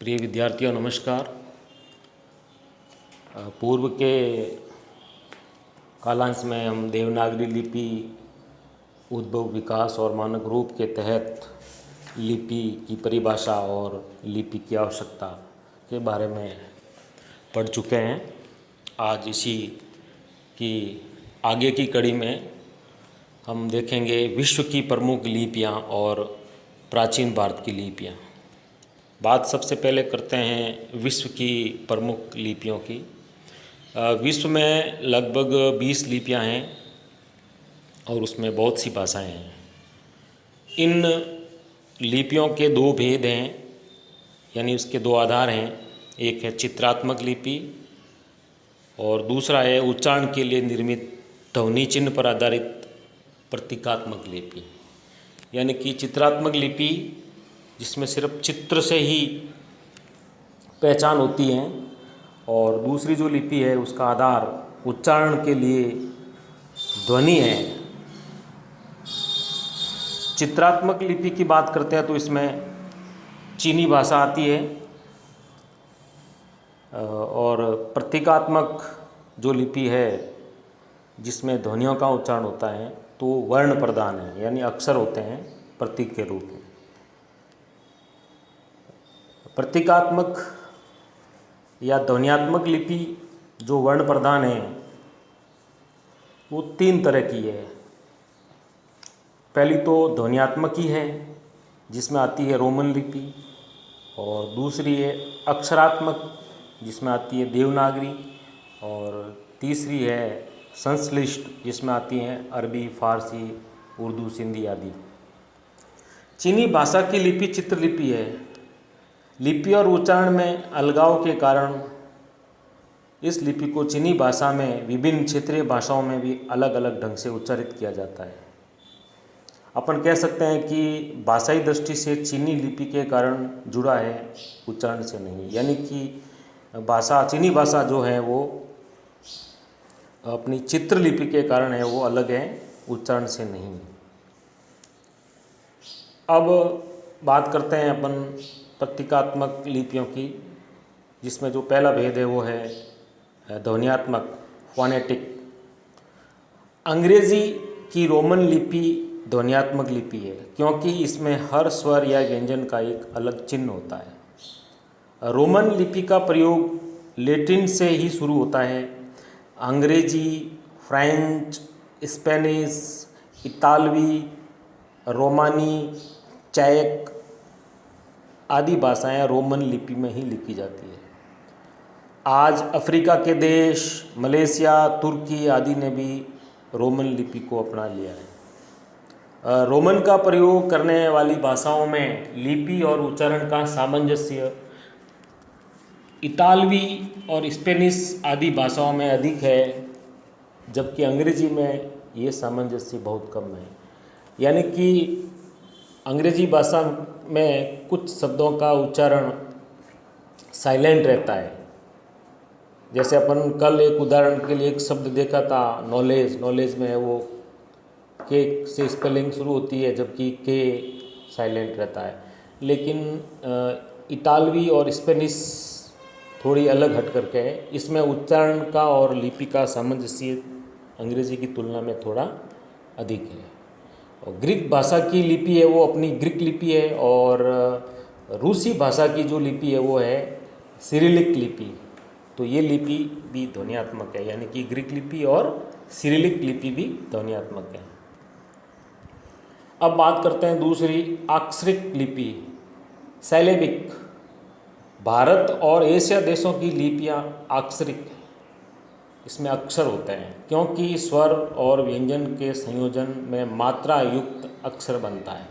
प्रिय विद्यार्थियों नमस्कार। पूर्व के कालांश में हम देवनागरी लिपि उद्भव विकास और मानक रूप के तहत लिपि की परिभाषा और लिपि की आवश्यकता के बारे में पढ़ चुके हैं। आज इसी की आगे की कड़ी में हम देखेंगे विश्व की प्रमुख लिपियाँ और प्राचीन भारत की लिपियाँ। बात सबसे पहले करते हैं विश्व की प्रमुख लिपियों की। विश्व में लगभग 20 लिपियाँ हैं और उसमें बहुत सी भाषाएं हैं। इन लिपियों के दो भेद हैं, यानी उसके दो आधार हैं। एक है चित्रात्मक लिपि और दूसरा है उच्चारण के लिए निर्मित ध्वनि चिन्ह पर आधारित प्रतीकात्मक लिपि। यानी कि चित्रात्मक लिपि जिसमें सिर्फ चित्र से ही पहचान होती है, और दूसरी जो लिपि है उसका आधार उच्चारण के लिए ध्वनि है। चित्रात्मक लिपि की बात करते हैं तो इसमें चीनी भाषा आती है, और प्रतीकात्मक जो लिपि है जिसमें ध्वनियों का उच्चारण होता है तो वर्ण प्रधान है, यानी अक्षर होते हैं प्रतीक के रूप में। प्रतीकात्मक या ध्वन्यात्मक लिपि जो वर्ण प्रधान है वो तीन तरह की है। पहली तो ध्वन्यात्मक ही है जिसमें आती है रोमन लिपि, और दूसरी है अक्षरात्मक जिसमें आती है देवनागरी, और तीसरी है संश्लिष्ट जिसमें आती हैं अरबी, फारसी, उर्दू, सिंधी आदि। चीनी भाषा की लिपि चित्रलिपि है। लिपि और उच्चारण में अलगाव के कारण इस लिपि को चीनी भाषा में विभिन्न क्षेत्रीय भाषाओं में भी अलग अलग ढंग से उच्चारित किया जाता है। अपन कह सकते हैं कि भाषाई दृष्टि से चीनी लिपि के कारण जुड़ा है, उच्चारण से नहीं। यानी कि चीनी भाषा जो है वो अपनी चित्रलिपि के कारण है, वो अलग है, उच्चारण से नहीं। अब बात करते हैं अपन प्रतीकात्मक लिपियों की, जिसमें जो पहला भेद है वो है ध्वन्यात्मक, फोनेटिक। अंग्रेजी की रोमन लिपि ध्वन्यात्मक लिपि है क्योंकि इसमें हर स्वर या व्यंजन का एक अलग चिन्ह होता है। रोमन लिपि का प्रयोग लैटिन से ही शुरू होता है। अंग्रेजी, फ्रेंच, स्पेनिश, इतालवी, रोमानी, चेक आदि भाषाएं रोमन लिपि में ही लिखी जाती है। आज अफ्रीका के देश, मलेशिया, तुर्की आदि ने भी रोमन लिपि को अपना लिया है। रोमन का प्रयोग करने वाली भाषाओं में लिपि और उच्चारण का सामंजस्य इतालवी और स्पेनिश आदि भाषाओं में अधिक है, जबकि अंग्रेजी में ये सामंजस्य बहुत कम है। यानी कि अंग्रेजी भाषा में कुछ शब्दों का उच्चारण साइलेंट रहता है। जैसे अपन कल एक उदाहरण के लिए एक शब्द देखा था नॉलेज। नॉलेज में वो के से स्पेलिंग शुरू होती है, जबकि के साइलेंट रहता है। लेकिन इतालवी और स्पेनिश थोड़ी अलग हट करके है। इसमें उच्चारण का और लिपि का सामंजस्य अंग्रेजी की तुलना में थोड़ा अधिक है। और ग्रीक भाषा की लिपि है वो अपनी ग्रीक लिपि है, और रूसी भाषा की जो लिपि है वो है सिरिलिक लिपि। तो ये लिपि भी ध्वन्यात्मक है, यानी कि ग्रीक लिपि और सिरिलिक लिपि भी ध्वन्यात्मक है। अब बात करते हैं दूसरी अक्षरिक लिपि, सैलेबिक। भारत और एशिया देशों की लिपियाँ अक्षरिक हैं। इसमें अक्षर होते हैं क्योंकि स्वर और व्यंजन के संयोजन में मात्रा युक्त अक्षर बनता है।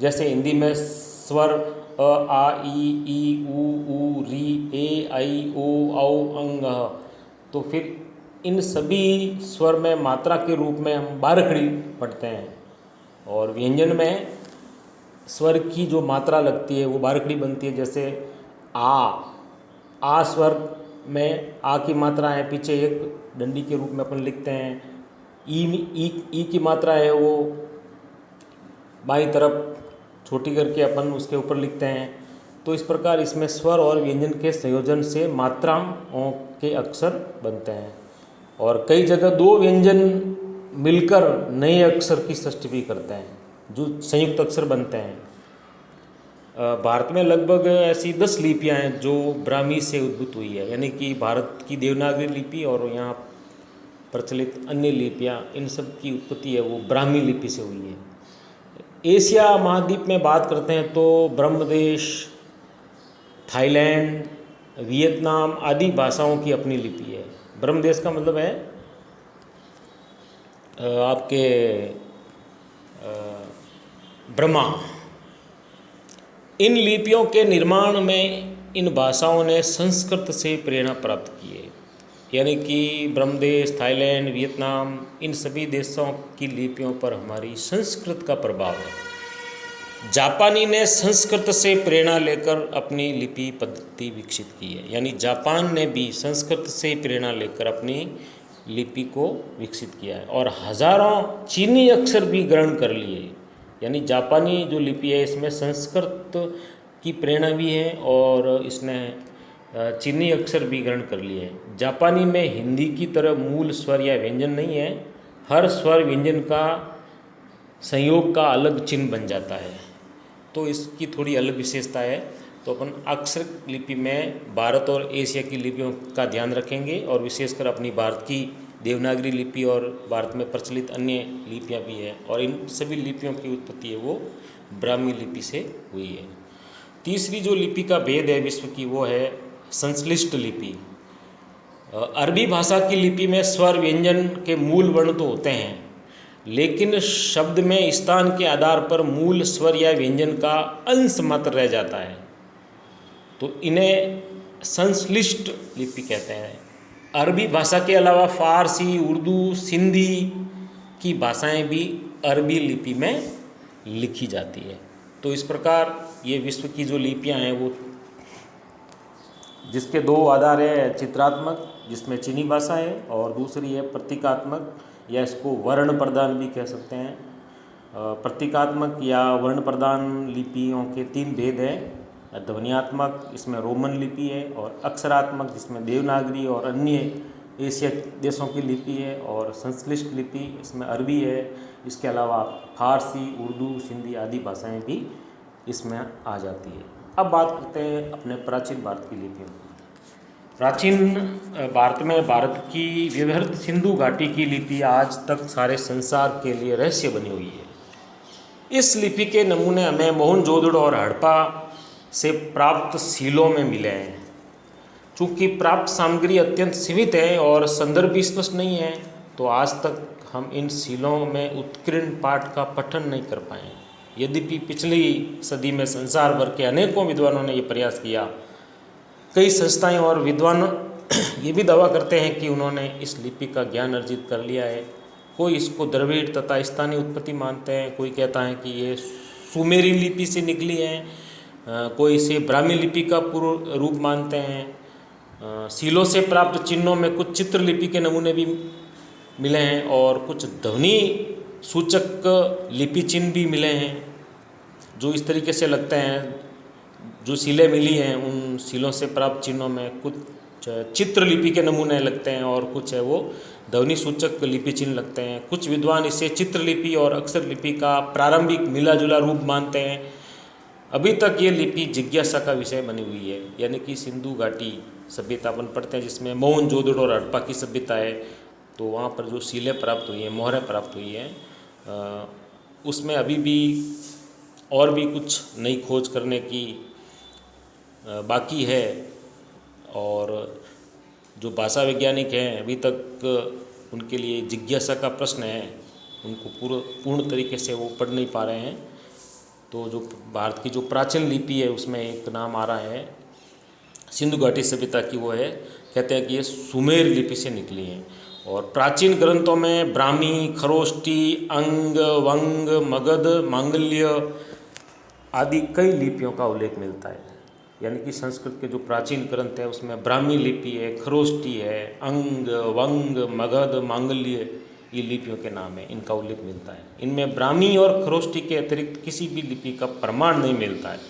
जैसे हिंदी में स्वर अ, आ, ई, ऊ, री, ए, आई, ओ, औ, अंग। तो फिर इन सभी स्वर में मात्रा के रूप में हम बारखड़ी पढ़ते हैं, और व्यंजन में स्वर की जो मात्रा लगती है वो बारखड़ी बनती है। जैसे आ स्वर में आ की मात्रा है पीछे एक डंडी के रूप में अपन लिखते हैं। ई की मात्रा है वो बाईं तरफ छोटी करके अपन उसके ऊपर लिखते हैं। तो इस प्रकार इसमें स्वर और व्यंजन के संयोजन से मात्राओं के अक्षर बनते हैं और कई जगह दो व्यंजन मिलकर नए अक्षर की सृष्टि भी करते हैं जो संयुक्त अक्षर बनते हैं। भारत में लगभग ऐसी 10 लिपियाँ हैं जो ब्राह्मी से उद्भूत हुई है, यानी कि भारत की देवनागरी लिपि और यहाँ प्रचलित अन्य लिपियाँ, इन सब की उत्पत्ति है वो ब्राह्मी लिपि से हुई है। एशिया महाद्वीप में बात करते हैं तो ब्रह्मदेश, थाईलैंड, वियतनाम आदि भाषाओं की अपनी लिपि है। ब्रह्मदेश का मतलब है आपके ब्रह्मा। इन लिपियों के निर्माण में इन भाषाओं ने संस्कृत से प्रेरणा प्राप्त की है, यानी कि ब्रह्मदेश, थाईलैंड, वियतनाम, इन सभी देशों की लिपियों पर हमारी संस्कृत का प्रभाव है। जापानी ने संस्कृत से प्रेरणा लेकर अपनी लिपि पद्धति विकसित की है, यानी जापान ने भी संस्कृत से प्रेरणा लेकर अपनी लिपि को विकसित किया है और हजारों चीनी अक्षर भी ग्रहण कर लिए। यानी जापानी जो लिपि है इसमें संस्कृत की प्रेरणा भी है और इसने चीनी अक्षर भी ग्रहण कर लिए हैं। जापानी में हिंदी की तरह मूल स्वर या व्यंजन नहीं है, हर स्वर व्यंजन का संयोग का अलग चिन्ह बन जाता है, तो इसकी थोड़ी अलग विशेषता है। तो अपन अक्षर लिपि में भारत और एशिया की लिपियों का ध्यान रखेंगे और विशेषकर अपनी भारत की देवनागरी लिपि और भारत में प्रचलित अन्य लिपियाँ भी हैं और इन सभी लिपियों की उत्पत्ति है वो ब्राह्मी लिपि से हुई है। तीसरी जो लिपि का भेद है विश्व की वो है संश्लिष्ट लिपि। अरबी भाषा की लिपि में स्वर व्यंजन के मूल वर्ण तो होते हैं, लेकिन शब्द में स्थान के आधार पर मूल स्वर या व्यंजन का अंश मात्र रह जाता है, तो इन्हें संश्लिष्ट लिपि कहते हैं। अरबी भाषा के अलावा फारसी, उर्दू, सिंधी की भाषाएं भी अरबी लिपि में लिखी जाती है। तो इस प्रकार ये विश्व की जो लिपियां हैं वो जिसके दो आधार है, चित्रात्मक जिसमें चीनी भाषा है और दूसरी है प्रतीकात्मक, या इसको वर्ण प्रधान भी कह सकते हैं। प्रतीकात्मक या वर्ण प्रधान लिपियों के 3 भेद हैं। ध्वन्यात्मक इसमें रोमन लिपि है और अक्षरात्मक जिसमें देवनागरी और अन्य एशिया देशों की लिपि है और संश्लिष्ट लिपि इसमें अरबी है। इसके अलावा फारसी, उर्दू, सिंधी आदि भाषाएं भी इसमें आ जाती है। अब बात करते हैं अपने प्राचीन भारत की लिपियों की। प्राचीन भारत में भारत की व्यवहृत सिंधु घाटी की लिपि आज तक सारे संसार के लिए रहस्य बनी हुई है। इस लिपि के नमूने हमें मोहनजोदड़ो और हड़प्पा से प्राप्त सीलों में मिले हैं। चूँकि प्राप्त सामग्री अत्यंत सीमित है और संदर्भ भी स्पष्ट नहीं है, तो आज तक हम इन सीलों में उत्कीर्ण पाठ का पठन नहीं कर पाए। यद्यपि पिछली सदी में संसार भर के अनेकों विद्वानों ने ये प्रयास किया। कई संस्थाएं और विद्वान ये भी दावा करते हैं कि उन्होंने इस लिपि का ज्ञान अर्जित कर लिया है। कोई इसको द्रविड़ तथा स्थानीय उत्पत्ति मानते हैं, कोई कहता है कि ये सुमेरी लिपि से निकली है, कोई इसे ब्राह्मी लिपि का पूर्व रूप मानते हैं। सीलों से प्राप्त चिन्हों में कुछ चित्रलिपि के नमूने भी मिले हैं और कुछ ध्वनि सूचक लिपि चिन्ह भी मिले हैं, जो इस तरीके से लगते हैं। जो सीलें मिली हैं उन सीलों से प्राप्त चिन्हों में कुछ चित्रलिपि के नमूने लगते हैं और कुछ है वो ध्वनि सूचक लिपि चिन्ह लगते हैं। कुछ विद्वान इसे चित्रलिपि और अक्षर लिपि का प्रारंभिक मिला जुला रूप मानते हैं। अभी तक ये लिपि जिज्ञासा का विषय बनी हुई है, यानी कि सिंधु घाटी सभ्यता अपन पढ़ते हैं जिसमें मोहनजोदड़ो और हड़प्पा की सभ्यता है, तो वहाँ पर जो सीलें प्राप्त हुई हैं, मोहरें प्राप्त हुई हैं, उसमें अभी भी और भी कुछ नई खोज करने की बाकी है। और जो भाषा वैज्ञानिक हैं अभी तक उनके लिए जिज्ञासा का प्रश्न है, उनको पूर्ण तरीके से वो पढ़ नहीं पा रहे हैं। तो जो भारत की जो प्राचीन लिपि है उसमें एक नाम आ रहा है सिंधु घाटी सभ्यता की, वो है कहते हैं कि ये सुमेर लिपि से निकली है। और प्राचीन ग्रंथों में ब्राह्मी, खरोष्टी, अंग, वंग, मगध, मांगल्य आदि कई लिपियों का उल्लेख मिलता है। यानी कि संस्कृत के जो प्राचीन ग्रंथ है उसमें ब्राह्मी लिपि है, खरोष्टी है, अंग, वंग, मगध, मांगल्य ये लिपियों के नाम है, इनका उल्लेख मिलता है। इनमें ब्राह्मी और खरोष्टी के अतिरिक्त किसी भी लिपि का प्रमाण नहीं मिलता है।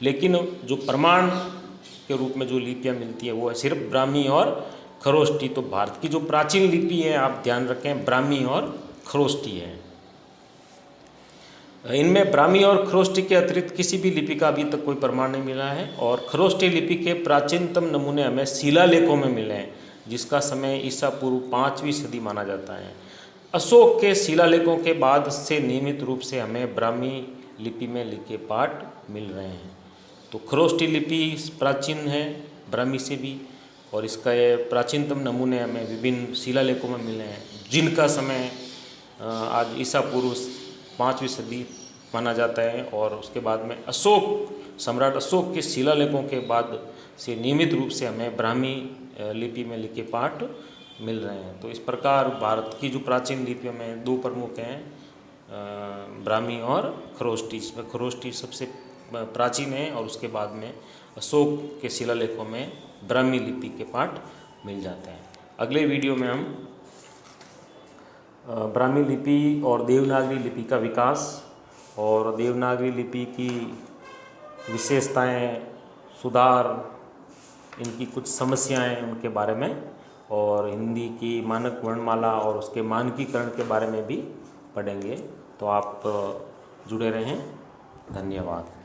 लेकिन जो प्रमाण के रूप में जो लिपियाँ मिलती है वो है सिर्फ ब्राह्मी और खरोष्टी। तो भारत की जो प्राचीन लिपि है, आप ध्यान रखें, ब्राह्मी और खरोष्टी है। इनमें ब्राह्मी और खरोष्टी के अतिरिक्त किसी भी लिपि का अभी तक कोई प्रमाण नहीं मिला है। और खरोष्टी लिपि के प्राचीनतम नमूने हमें शिलालेखों में मिले हैं, जिसका समय ईसा पूर्व 5वीं सदी माना जाता है। अशोक के शिलालेखों के बाद से नियमित रूप से हमें ब्राह्मी लिपि में लिखे पाठ मिल रहे हैं। तो खरोष्टी लिपि प्राचीन है ब्राह्मी से भी, और इसका ये प्राचीनतम नमूने हमें विभिन्न शिलालेखों में मिले हैं, जिनका समय आज ईसा पूर्व 5वीं सदी माना जाता है। और उसके बाद में सम्राट अशोक के शिलालेखों के बाद से नियमित रूप से हमें ब्राह्मी लिपि में लिखे पाठ मिल रहे हैं। तो इस प्रकार भारत की जो प्राचीन लिपियों में 2 प्रमुख हैं, ब्राह्मी और खरोष्टी। इसमें खरोष्टी सबसे प्राचीन है और उसके बाद में अशोक के शिलालेखों में ब्राह्मी लिपि के पाठ मिल जाते हैं। अगले वीडियो में हम ब्राह्मी लिपि और देवनागरी लिपि का विकास और देवनागरी लिपि की विशेषताएं, सुधार, इनकी कुछ समस्याएं, उनके बारे में, और हिंदी की मानक वर्णमाला और उसके मानकीकरण के बारे में भी पढ़ेंगे। तो आप जुड़े रहें। धन्यवाद।